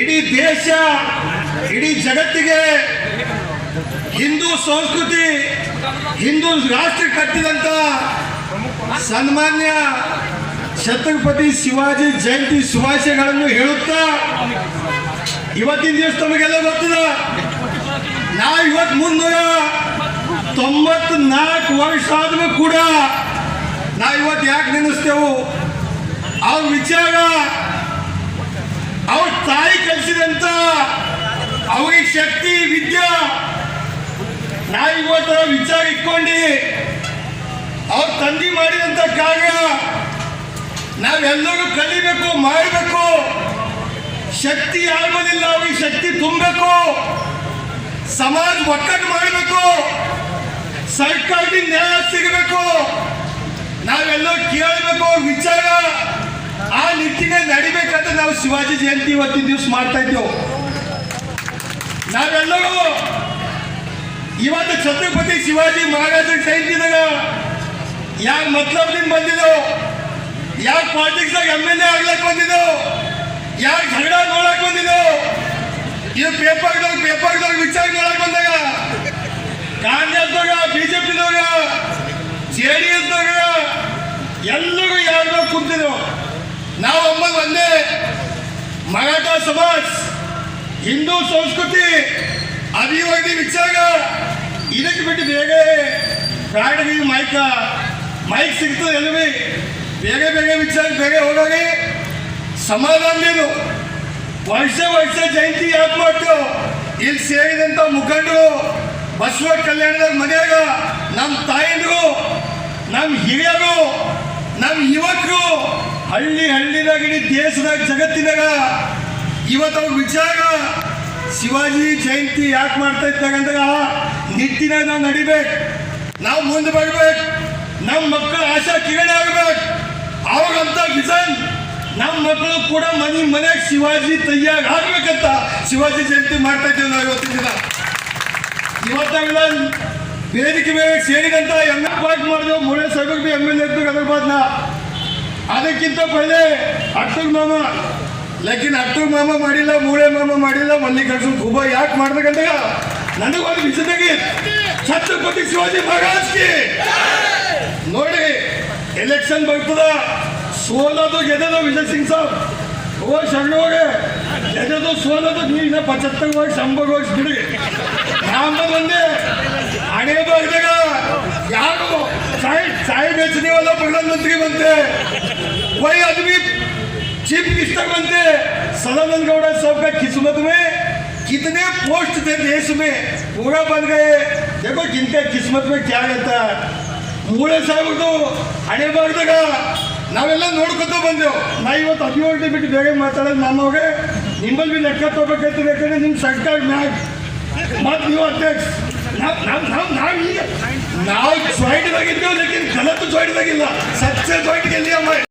ಇಡೀ ದೇಶ ಇಡೀ ಜಗತ್ತಿಗೆ ಹಿಂದೂ ಸಂಸ್ಕೃತಿ ಹಿಂದೂ ರಾಷ್ಟ್ರ ಕಟ್ಟಿದಂತ ಸನ್ಮಾನ್ಯ ಛತ್ರಪತಿ ಶಿವಾಜಿ ಜಯಂತಿ ಶುಭಾಶಯಗಳನ್ನು ಹೇಳುತ್ತಾ ಇವತ್ತಿನ ದಿವಸ ತಮಗೆಲ್ಲ ಗೊತ್ತದ ನಾವು ಇವತ್ತು 394 ವರ್ಷ ಆದ್ರೂ ಕೂಡ ನಾವು ಇವತ್ತು ಯಾಕೆ ನೆನೆಸ್ತೇವೆ ಅವ್ರ ವಿಚಾರ ಅವ್ರ ತಾಯಿ ಕಲಿಸಿದಂತ ಅವ್ರಿಗೆ ಶಕ್ತಿ ವಿದ್ಯೆ ನಾವು ಇವತ್ತು ವಿಚಾರ ಇಟ್ಕೊಂಡು ಅವ್ರ ತಂದೆ ಮಾಡಿದಂತ ಕಾರ್ಯ ನಾವೆಲ್ಲರೂ ಕಲಿಬೇಕು ಮಾಡಬೇಕು ಶಕ್ತಿ ಆಗೋದಿಲ್ಲ ಅವ್ರಿಗೆ ಶಕ್ತಿ ತುಂಬಬೇಕು ಸಮಾಜ ಒಕ್ಕಟ್ಟು ಮಾಡಬೇಕು ಸರ್ಕಾರದಿಂದ ನ್ಯಾಯ ಸಿಗಬೇಕು ನಾವೆಲ್ಲ ಕೇಳಬೇಕು ವಿಚಾರ ಆ ನಿಟ್ಟಿನ ನಡಿಬೇಕಂತ ನಾವು ಶಿವಾಜಿ ಜಯಂತಿ ಇವತ್ತಿನ ದಿವಸ ಮಾಡ್ತಾ ಇದ್ದೇವೆ ನಾವೆಲ್ಲರೂ ಇವತ್ತು ಛತ್ರಪತಿ ಶಿವಾಜಿ ಮಹಾರಾಜರ ಜಯಂತಿದಾಗ ಯಾಕೆ ಮತ್ಲಬ್ದಿಂದ ಬಂದಿದ್ದೆವು ಯಾಕೆ ಪಾಲಿಟಿಕ್ಸ್ದಾಗ MLA ಆಗ್ಲಕ್ಕೆ ಬಂದಿದ್ದೆವು ಯಾಕೆ ಝಗಡ ನೋಡಕ್ ಬಂದಿದ್ದೆವು ಇದು ಪೇಪರ್ದಾಗ ವಿಚಾರ ನೋಡಕ್ ಬಂದಾಗ ಕಾಂಗ್ರೆಸ್ದಾಗ BJPದಾಗ JDSದಾಗ ಎಲ್ಲರೂ ಯಾರು ಕುಂತಿದ್ದೆವು ನಾವು ಒಂದೇ ಮರಾಠ ಸಮಾಜ ಹಿಂದೂ ಸಂಸ್ಕೃತಿ ಅಭಿವೃದ್ಧಿ ವಿಚಾರ ಇದಕ್ಕೆ ಬಿಟ್ಟು ಬೇಗ ಪ್ರಾಣಿ ಮೈಕ್ ಸಿಗ್ತದೆ ಎಲ್ಲವೇ ಬೇಗ ವಿಚಾರ ಬೇಗ ಹೋಗಿ ಸಮಾಧಾನ ವರ್ಷ ಜಯಂತಿ ಯಾಕೆ ಮಾಡ್ತೇವೆ ಇಲ್ಲಿ ಸೇರಿದಂತ ಮುಖಂಡರು ಬಸವ ಕಲ್ಯಾಣದ ಮನೆಯಾಗ ನಮ್ಮ ತಾಯಂದ್ರು ನಮ್ಮ ಹಿರಿಯರು ನಮ್ಮ ಯುವಕರು ಹಳ್ಳಿದಾಗ ಇಡೀ ದೇಶದಾಗ ಜಗತ್ತಿನಾಗ ಇವತ್ತು ಅವ್ರ ವಿಚಾರ ಶಿವಾಜಿ ಜಯಂತಿ ಯಾಕೆ ಮಾಡ್ತಾ ಇದ್ದಾಗಂದಾಗ ನಿಟ್ಟಿನಾಗ ನಾವು ನಡಿಬೇಕು ನಾವು ಮುಂದೆ ಬರ್ಬೇಕು ನಮ್ಮ ಮಕ್ಕಳ ಆಶಾ ಕಿರಣ ಆಗ್ಬೇಕು ಅವ್ರಂತ ವಿಷನ್ ನಮ್ಮ ಮಕ್ಕಳು ಕೂಡ ಮನೆಯಾಗ ಶಿವಾಜಿ ತಯ್ಯಾಗ ಆಗ್ಬೇಕಂತ ಶಿವಾಜಿ ಜಯಂತಿ ಮಾಡ್ತಾ ಇದ್ದೇವೆ ನಾವು ಇವತ್ತಿನ ದಿನ ಇವತ್ತಾಗೆಲ್ಲ ವೇದಿಕೆ ಮೇಲೆ ಸೇರಿದಂತ ಪಾರ್ಟ್ ಮಾಡಿದೆವು ಮೂಳೆ ಸಾಹೇಬ್ ಬಿ MLA ಇರ್ಬೇಕು ಅದ್ರ ಬಾದ್ನ ಅದಕ್ಕಿಂತ ಪहिले ಅಟ್ಟೂರ್ ಮಾಮ ಲೇಕಿನ್ ಅಟ್ಟೂರ್ ಮಾಮ ಮಾಡಿಲ್ಲ ಮೂಳೆ ಮಾಮ ಮಾಡಿಲ್ಲ ಮಲ್ಲಿಕಾರ್ಜುನ್ ಖೂಬಾ ಯಾಕೆ ಮಾಡ್ಬೇಕಂದಾಗ ನನಗೊಂದು ವಿಷಯದಾಗಿ ಛತ್ರಪತಿ ಶಿವಾಜಿ ಮಹಾರಾಜ್ಗೆ ನೋಡಿ ಎಲೆಕ್ಷನ್ ಬರ್ತದ ಸೋಲೋದು ಗೆದ್ದದು ವಿಜಯ್ ಸಿಂಗ್ ಸಾಬ್ ಹೋಗಿ ಶರಣ ಹೋಗಿ ಗೆದ್ದದು ಸೋಲೋದು ನೀರಿನ 75 ವರ್ಷ 100 ವರ್ಷ ಬಿಡಿ ನಾಮದ ಒಂದೇ ಹಣೆ ಬರ್ದಾಗ ಯಾರು साहेब बेचने वाला प्रधानमंत्री बनते वही आदमी चीफ मिनिस्टर बनते सदानंद गौड़ा साहब का किस्मत में कितने पोस्ट थे देश में पूरा बन गए देखो जिनका किस्मत में क्या रहता है ಮೂಳೆ ಸಾಹೇಬ್ರದು ಹಣೆ ಬಾರ್ದಾಗ ನಾವೆಲ್ಲ ನೋಡ್ಕೊತ ಬಂದೆವು ನಾ ಇವತ್ತು ಅಭಿವೃದ್ಧಿ ಬಿಟ್ಟು ಬೇಗ ಮಾತಾಡೋದು ನಮಗೆ ನಿಮ್ಮಲ್ಲಿ ಲೆಕ್ಕ ತಗೋಬೇಕಾಯ್ತದೆ ಯಾಕಂದ್ರೆ ನಿಮ್ಮ ಸರ್ಕಾರ ಮ್ಯಾಗ ಮತ್ತು ನೀವು ಅಧ್ಯಕ್ಷ ನಾವು ಜಾಯಿಂಟ್ ಆಗಿದ್ದೇವೆ ಲೇಕಿನ್ ಗಲತ್ ಜಾಯಿಂಟ್ ಆಗಿಲ್ಲ ಸಚ್ಚೆ ಜಾಯಿಂಟ್ ಗೆಲ್ಲಿ